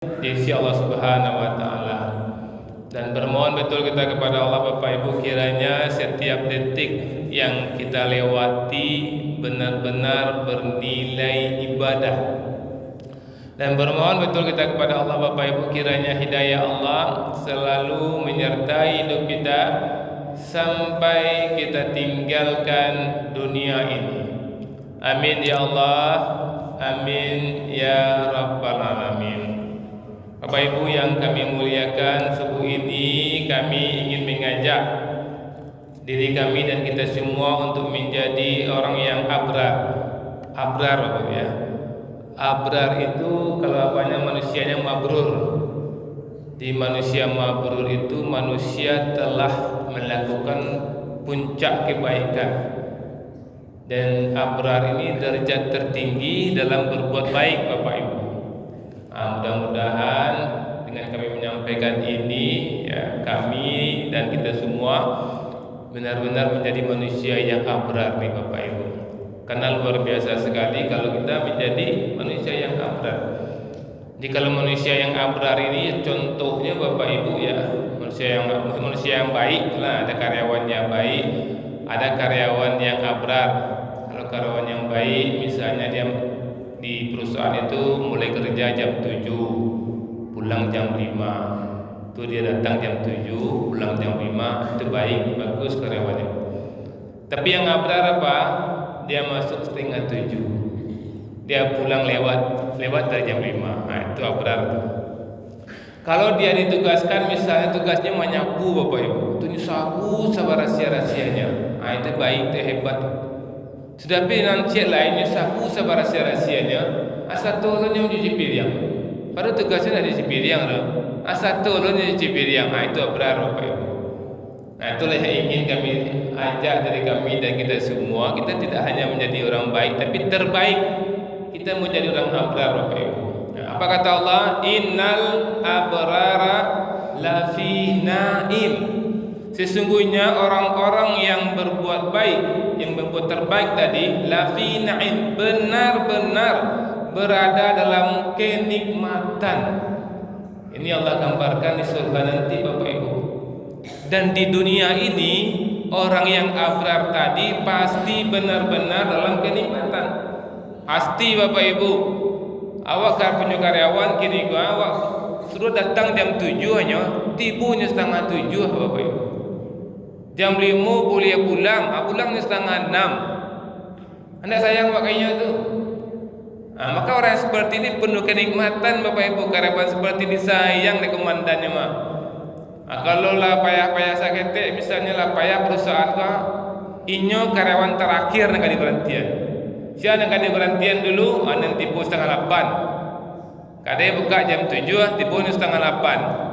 di sisi Allah Subhanahu wa taala. Dan bermohon betul kita kepada Allah Bapak Ibu, kiranya setiap detik yang kita lewati benar-benar bernilai ibadah. Dan bermohon betul kita kepada Allah Bapak Ibu, kiranya hidayah Allah selalu menyertai hidup kita sampai kita tinggalkan dunia ini. Amin ya Allah, amin ya Rabbal Alamin. Bapak Ibu yang kami muliakan, subuh ini kami ingin mengajak diri kami dan kita semua untuk menjadi orang yang abrar. Abrar Bapak ya. Abrar itu kalau apanya manusianya mabrur. Di manusia mabrur itu manusia telah melakukan puncak kebaikan. Dan abrar ini derajat tertinggi dalam berbuat baik Bapak Ibu. Mudah-mudahan dengan kami menyampaikan ini ya, kami dan kita semua benar-benar menjadi manusia yang abrar nih Bapak Ibu. Karena luar biasa sekali kalau kita menjadi manusia yang abrar. Jadi kalau manusia yang abrar ini contohnya Bapak Ibu ya, manusia yang baik lah, ada karyawannya baik, ada karyawan yang abrar. Kalau karyawan yang baik misalnya dia di perusahaan itu mulai kerja jam 7, pulang jam 5. Itu dia datang jam 7, pulang jam 5. Itu baik, bagus karyawannya. Tapi yang abrar apa? Dia masuk setengah 7. Dia pulang lewat dari jam 5. Nah, itu abrar. Kalau dia ditugaskan misalnya tugasnya menyapu Bapak Ibu, itu disapu sama rahasia-rahasianya. Nah, itu baik, itu hebat. Tetapi nanti lainnya sapu sabar rahsia-rahsianya, asal tolongnya mencuci piring. Pada tugasnya ada cuci piring loh. Asal tolongnya cuci piring. Nah, itu abrar Bapak Ibu. Nah, itulah yang ingin kami ajak dari kami dan kita semua. Kita tidak hanya menjadi orang baik, tapi terbaik. Kita menjadi orang abrar Bapak Ibu. Nah, apa kata Allah? Innal abrara lafi naim. Sesungguhnya orang-orang yang berbuat baik, yang berbuat terbaik tadi, lafi na'im, benar-benar berada dalam kenikmatan. Ini Allah gambarkan di surga nanti Bapak Ibu. Dan di dunia ini orang yang abrar tadi pasti benar-benar dalam kenikmatan. Pasti Bapak Ibu. Awak punya karyawan kini awak suruh datang jam 7 hanya tibunya setengah 7 Bapak Ibu. Jam 5 boleh pulangnya setengah 6. Anda sayang makanya tu. Maka orang seperti ini penuh kenikmatan Bapak Ibu. Karyawan seperti ini sayang dengan komandannya mah. Kalau lah payah-payah sakit, misalnya lah payah perusahaan kah, inyo karyawan terakhir nak di berhentian. Siapa nak di berhentian dulu, nanti tipu setengah 8. Kadang buka jam 7, tipu setengah 8.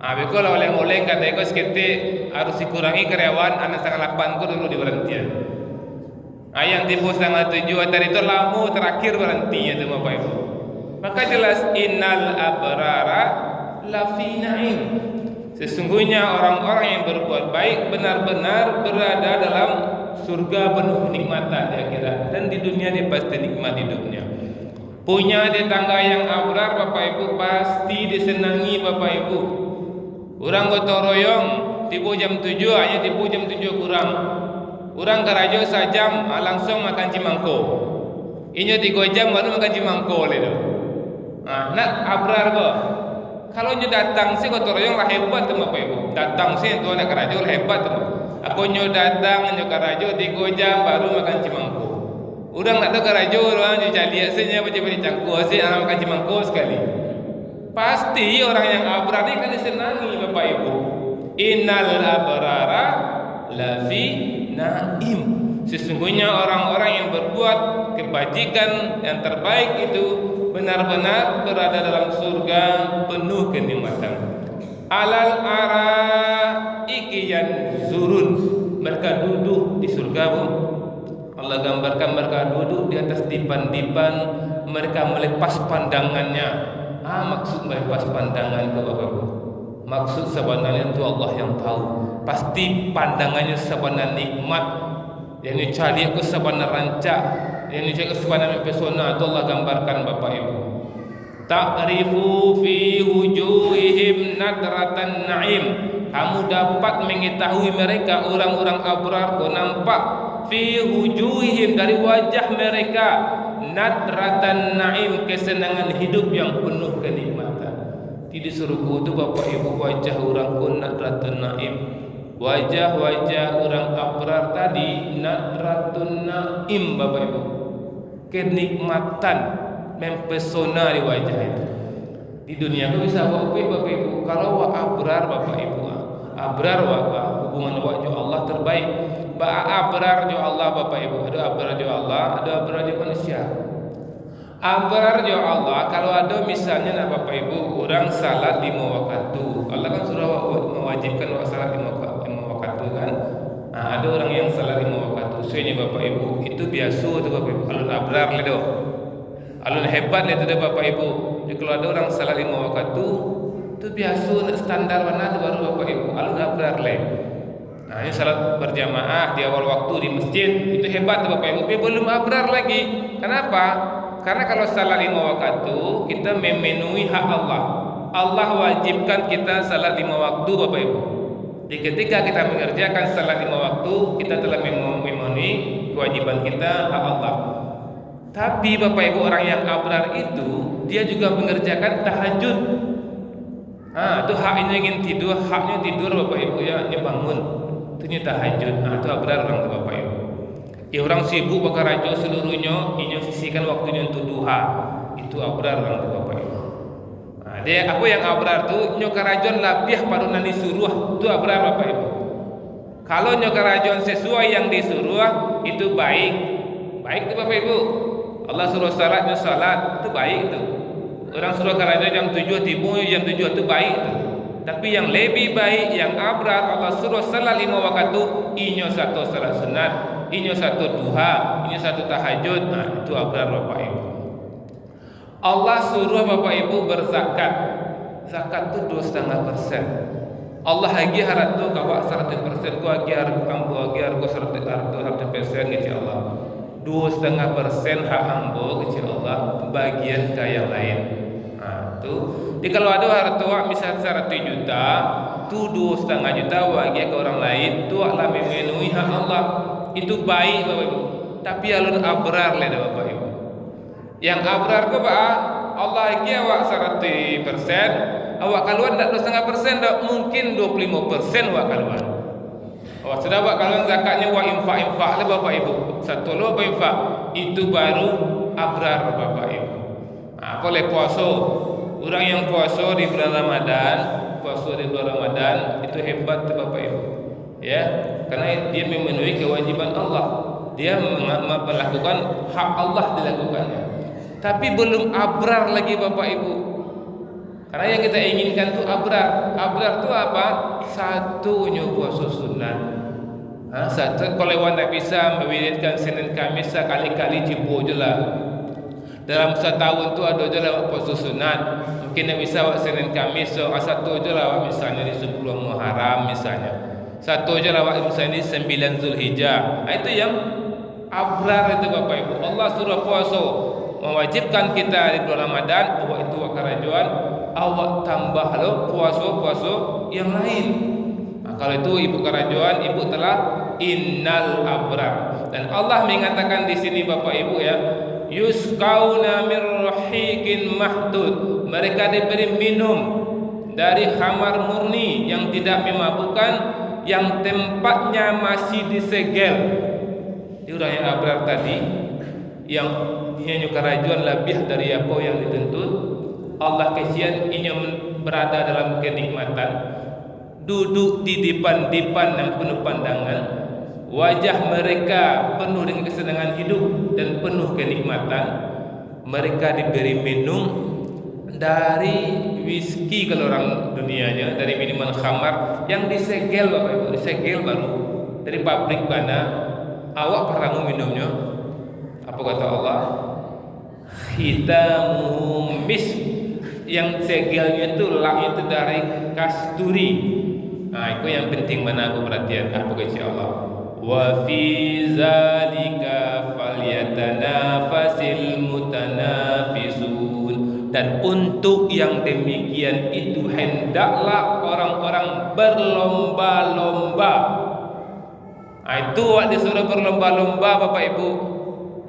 Kalau oleh-oleh kata eko sekete harus dikurangi karyawan anak setengah 8 ko dulu di berhentian. Yang tipu setengah 7 tadi itu lama terakhir berhentinya itu Bapak Ibu. Maka jelas innal abrara lafi na'im. Sesungguhnya orang-orang yang berbuat baik benar-benar berada dalam surga penuh kenikmatan di akhirat, dan di dunia dia pasti nikmat hidupnya. Punya tetangga yang abrar Bapak Ibu pasti disenangi Bapak Ibu. Orang gotong royong tipu jam 7 hanya tipu jam 7 kurang. Orang karajo sajam langsung makan cimangko. Inyo 3 jam baru makan cimangko le do. Nak abrar ko. Kalau nyo datang si gotong royong lah hebat tu Bapak Ibu. Datang si tu anak karajo lah hebat tu. Aku nyo datang nyo karajo 3 jam baru makan cimangko. Orang nak tahu karajo orang nyo cali asenya baca-baca cangku asih makan cimangko sekali. Pasti orang yang abrar ini kan disenangi Bapak Ibu. Innal abrara lafi naim. Sesungguhnya orang-orang yang berbuat kebajikan yang terbaik itu benar-benar berada dalam surga penuh kenikmatan. Alal araiki yanzurun. Mereka duduk di surga Bu. Allah gambarkan mereka duduk di atas dipan-dipan, mereka melepas pandangannya. Maksud melepas pandangan ke Bapak Ibu. Maksud sebenarnya itu Allah yang tahu. Pasti pandangannya sebenarnya nikmat. Yang cari aku sebenarnya rancak. Yang cari aku sebenarnya pesona. Itu Allah gambarkan Bapak Ibu. Ta'rifu fi wujuhihim nadratan na'im. Kamu dapat mengetahui mereka orang-orang abrar itu nampak fi wujuhihim dari wajah mereka nadratan na'im, kesenangan hidup yang penuh kenikmatan. Di surga itu Bapak Ibu wajah orang pun nadratan na'im. Wajah-wajah orang abrar tadi nadratun na'im Bapak Ibu. Kenikmatan mempesona di wajah itu. Di dunia itu bisa Bapak Ibu. Kalau wa abrar Bapak Ibu, abrar wa hubungan wajah Allah terbaik. Ba abrar jo Allah Bapak Ibu. Ada abrar jo Allah, ada abrar jo manusia. Abrar jo Allah kalau ada misalnya nah Bapak Ibu orang salat 5 waktu. Allah kan sudah mewajibkan salat 5 waktu kan. Nah, ada orang yang salat 5 waktu. Sebenarnya Bapak Ibu itu biasa tu Bapak Ibu. Alun abrar le do. Alun hebat le tu Bapak Ibu. Jadi kalau ada orang salat 5 waktu itu biasa standar mana tu baru Bapak Ibu. Alun abrar le. Nah, ini salat berjamaah di awal waktu di masjid itu hebat tu Bapak Ibu. Tapi belum abrar lagi. Kenapa? Karena kalau salat 5 waktu kita memenuhi hak Allah. Allah wajibkan kita salat 5 waktu Bapak Ibu. Jadi ketika kita mengerjakan salat 5 waktu, kita telah memenuhi kewajiban kita hak Allah. Tapi Bapak Ibu orang yang abrar itu dia juga mengerjakan tahajud. Itu haknya ingin tidur, haknya tidur Bapak Ibu ya, dia bangun. Itu tahajud. Itu abrar orang itu Bapak Ibu. Ya orang sibuk bakar rajo seluruhnya, ini sisihkan waktunya untuk duha. Itu abrar orang itu Bapak Ibu. Dia apa yang abrar tu nyokarajon labiah padunan disuruh itu abrar Bapak Ibu. Kalau nyokarajon sesuai yang disuruh itu baik. Baik itu Bapak Ibu. Allah suruh salat itu baik itu. Orang suruh karajon jam 7 timu jam 7 itu baik itu. Tapi yang lebih baik yang abrar Allah suruh salat 5 waktu, inyo satu salat sunat, inyo satu duha, inyo satu tahajud. Itu abrar Bapak Ibu. Allah suruh Bapak Ibu berzakat. Zakat itu 2,5%. Allah lagi harap tu kawak 100%, ku lagi harap ambo lagi harap 100% gitu Allah. 2,5% hak ambo gitu Allah, bagian ke yang lain. Tu. Jadi kalau ada harap tua misal 100 juta, tu 2,5 juta bagi ke orang lain, tu Allah memenuhi hak Allah. Itu baik Bapak Ibu. Tapi alun abrar le Bapak Ibu. Yang abrar ke Pak Allah lagi awak 100%, awak kaluan tak 2,5% dak mungkin 25% awak kaluan. Awak sudah awak kaluan zakatnya wa infak le Bapak Ibu. Satu lo infak itu baru abrar Bapak Ibu. Boleh puasa. Orang yang puasa di bulan Ramadan, itu hebat Bapak Ibu. Ya, karena dia memenuhi kewajiban Allah. Dia melakukan hak Allah dilakukannya. Tapi belum abrar lagi Bapak Ibu. Karena yang kita inginkan itu abrar. Abrar itu apa? Satunya puasa sunat. Satu kalau tidak bisa mewiridkan Senin Kamis sekali-kali cipu je lah. Dalam setahun tu ada je lah puasa sunat. Mungkin tak bisa Senin Kamis satu je lah misalnya di 10 Muharram misalnya. Satu je lah misalnya di 9 Zulhijjah. Itu yang abrar itu Bapak Ibu. Allah suruh puasa, mewajibkan kita di bulan Ramadan, awak itu karajuan, awak tambah lo puasa yang lain. Kalau itu ibu karajuan, ibu telah innal abrar. Dan Allah mengatakan di sini Bapak Ibu ya, yusqauna mir rahiqin mahdud. Mereka diberi minum dari khamar murni yang tidak memabukkan, yang tempatnya masih disegel. Di orang yang abrar tadi, yang ianya karajuan lebih dari apa yang dituntut, Allah kasihan ianya berada dalam kenikmatan, duduk di dipan-dipan yang penuh pandangan, wajah mereka penuh dengan kesenangan hidup dan penuh kenikmatan. Mereka diberi minum dari whisky kalau orang dunianya, dari minuman khamar yang disegel Bapak Ibu, disegel baru dari pabrik mana. Awak pernah minumnya? Apa kata Allah? Khitamuhum misk, yang segelnya itu laknya itu dari kasturi. Itu yang penting mana aku perhatian. Apa kata Allah? Wa fi zalika falyatanafasil mutanafisun. Dan untuk yang demikian itu hendaklah orang-orang berlomba-lomba. Itu waktu disuruh berlomba-lomba Bapak Ibu,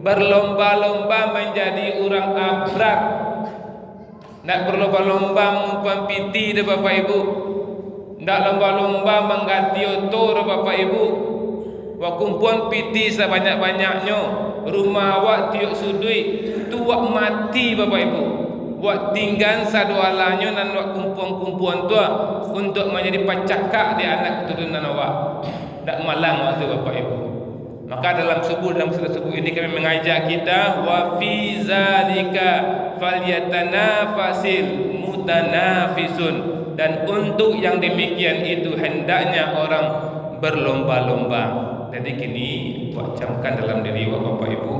berlomba-lomba menjadi orang abrar. Nak berlomba-lomba mengumpan piti dah Bapak Ibu, nak lomba-lomba mengganti otor Bapak Ibu. Wak kumpuan piti sebanyak-banyaknya, rumah awak tiuk sudui, tu wak mati Bapak Ibu. Wak tinggal sadualanya dan wak kumpuan-kumpuan tu untuk menjadi pacakak di anak keturunan awak. Tak malang waktu Bapak Ibu. Maka dalam surah subuh ini kami mengajak kita wa fi zalika falyatanafasil mutanafisun, dan untuk yang demikian itu hendaknya orang berlomba-lomba. Jadi kini awak camkan dalam diri awak Bapak Ibu,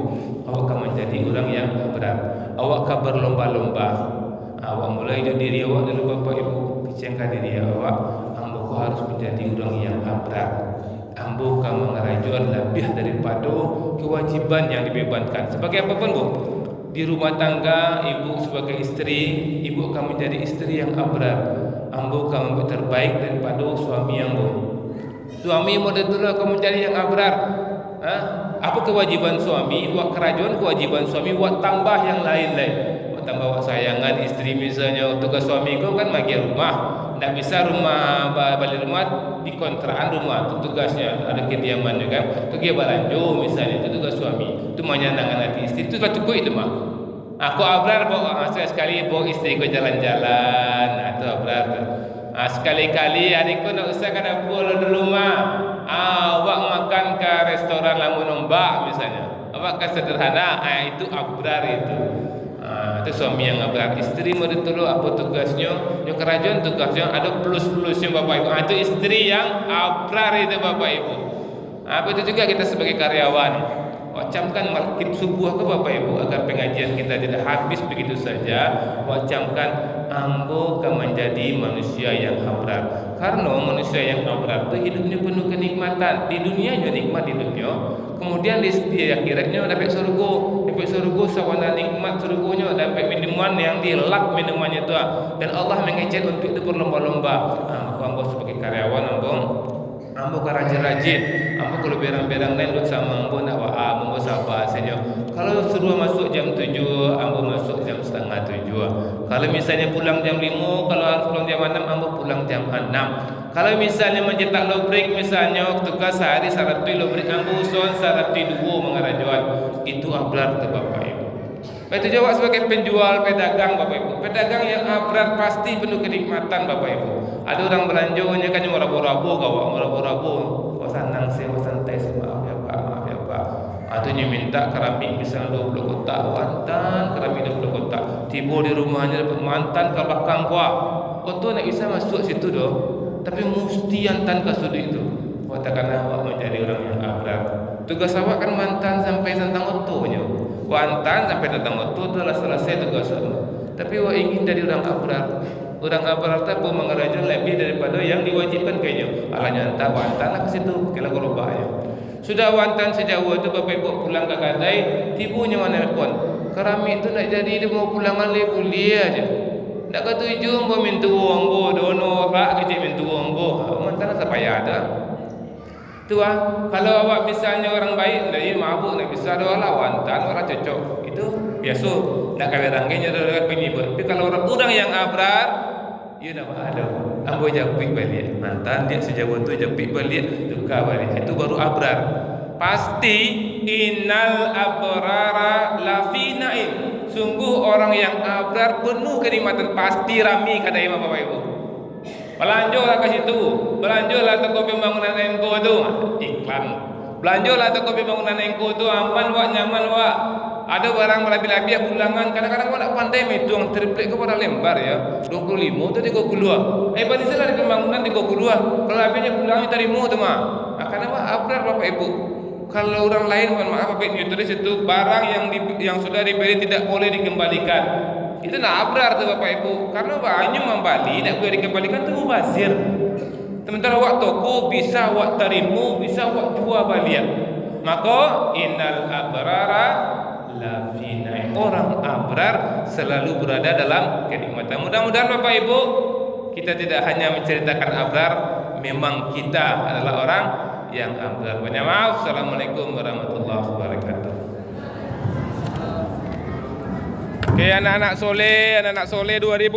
awak akan menjadi orang yang berat. Awak akan berlomba-lomba. Awak mulai dari diri awak dulu Bapak Ibu, kecengkan diri awak. Ambo harus menjadi orang yang berat. Ambo akan mengerajun lebih daripada kewajiban yang dibebankan. Sebagai apapun Bu, di rumah tangga ibu sebagai istri, ibu akan menjadi istri yang abrar. Ambo akan membuat terbaik daripada suami ambo. Suami betul akan menjadi yang abrar. Apa kewajiban suami? Wak kerajaan kewajiban suami wak tambah yang lain-lain. Wak tambah wak sayangan istri, misalnya tugas suami kau kan bagi rumah. Tak bisa rumah balik rumah di kontrakan rumah, itu tugasnya, ada kediaman juga. Tu dia balanjo misalnya, itu tugas suami. Itu menyenangkan hati istri, itu satu itu mah. Aku abrar bawa sekali bawa istri ku jalan-jalan, itu abrar tu. Sekali-kali adikku nak usah kena pulang di rumah. Awak makan ke restoran lamun ombak misalnya. Awak ke sederhana, itu abrar itu. Itu suami yang abrar. Istri betul apa tugasnya? Yang kerajaan tugasnya ada plus-plusnya Bapak Ibu. Itu istri yang abrar itu Bapak Ibu. Apa itu juga kita sebagai karyawan. Wacamkan markib subuh ke Bapak Ibu agar pengajian kita tidak habis begitu saja. Wacamkan ambo akan menjadi manusia yang abrar. Karena manusia yang abrar itu hidupnya penuh kenikmatan. Di dunianya nikmat hidupnya, kemudian di akhiratnya dapat surga. Dapat surga sawana nikmat surganya, dapat minuman yang dilak minumannya itu. Dan Allah mengejek untuk itu berlomba-lomba. Ambo sebagai karyawan ambo rajin-rajin. Ambo kalau berang-berang lain duduk sama ambo nak ambo sabar saja. Kalau suruh masuk jam 7, ambo masuk jam setengah 7. Kalau misalnya pulang jam 5, kalau harus pulang jam 6, ambo pulang jam 6. Kalau misalnya mencetak lobrik, misalnya tugas sehari sarati lobrik, ambo usul sarati 2 mengarajuan. Itu abrar tu Bapak Ibu. Itu jawab sebagai penjual, pedagang Bapak Ibu. Pedagang yang abrar pasti penuh kenikmatan Bapak Ibu. Ada orang belanjanya kan merabu-rabu kawak, merabu-rabu. Wasanang sih, wasantai sih, maaf ya Pak. Atau minta keramik misalnya 20 kotak, wantan keramik 20 kotak. Tiba di rumahnya dapat mantan ke belakang kuah. Itu nak bisa masuk situ doh. Tapi mesti yantan ke sudut itu. Katakanlah awak menjadi orang yang abrar. Tugas awak kan mantan sampai tentang otonya. Wantan sampai tentang oto adalah selesai tugas awak. Tapi awak ingin jadi orang abrar. Orang abrar itu mengeraja lebih daripada yang diwajibkan kayaknya. Alahnya entah wantan lah ke situ. Kira kalau bahaya. Sudah wantan sejauh itu Bapak Ibu pulang ke kedai, tibunya mana telepon. Keramik itu nak jadi dia mau pulangan le kuliah aja. Tak kata tuju mau minta uang bo, dono rak kecil minta uang bo. Mantan tak payah ada. Tu kalau awak misalnya orang baik, dari mabuk nak bisa ada wantan orang cocok. Itu biasa. Nak kawin ranggenya ada penyibuk. Tapi kalau orang yang abrar, ia nak ada. Ambo japik balik. Mantan dia sejauh tu japik balik, tukar balik. Itu baru abrar. Pasti innal abrara lafi naim. Sungguh orang yang abrar penuh kenikmatan, pasti rami kata Imam Bapak Ibu. Belanjalah ke situ. Belanjalah toko pembangunan Engko tu. Iklan. Belanjalah toko pembangunan Engko tu, aman wak, nyaman wak. Ada barang berlebih-lebih ulangan. Kadang-kadang kau nak pandai menghitung triplek kau pada lembar ya. 25 tu 32. Bagi saya di pembangunan 32. Kalau habisnya pulang terima tu mah. Karena abrar Bapak Ibu. Kalau orang lain mohon maaf Bapak Ibu tulis itu barang yang sudah dibeli tidak boleh dikembalikan. Itu nak abrar tu Bapak Ibu. Karena banyak membali nak boleh dikembalikan tu mubazir. Sementara wak toko bisa wak terima, bisa wak jual balik. Maka innal abrara lafina. Orang abrar selalu berada dalam kenikmatan. Mudah-mudahan Bapak Ibu kita tidak hanya menceritakan abrar, memang kita adalah orang yang abrar. Banyak maaf. Assalamualaikum warahmatullahi wabarakatuh. Oke, anak-anak soleh 2000.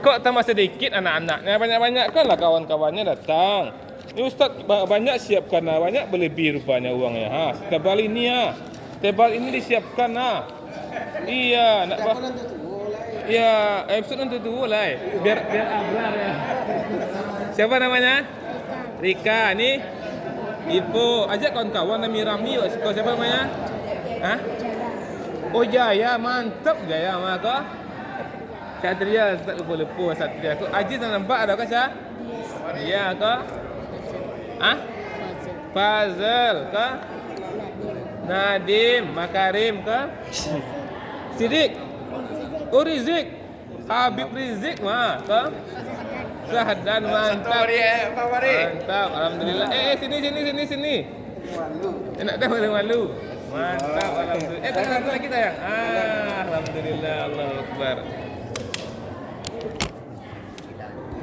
Kok tambah sedikit anak-anaknya, banyak-banyak kan lah kawan-kawannya datang. Ini Ustaz banyak siapkan lah, banyak berlebih rupanya uangnya. Tebal ini tebal ini disiapkan Iya, nak bah. Iya, episode nanti tu lah. Biar abrar ya. Siapa namanya? Rika. Nih Ibu, ajak kawan-kawan Rami. Kau siapa namanya? Oh Jaya, mantap Jaya maka. Satria, tak lupa Satria. Aku Aziz nampak ada ke Syah? Iya ke? Fazal ke? Nadim, Makarim ke? Sidik. Oh Rizik. Habib Rizik ke? Sahdan, mantap. Mantap, alhamdulillah. Sini. Enak dah malu. Mantap, alhamdulillah. Satu lagi sayang. Alhamdulillah, Allahu Akbar.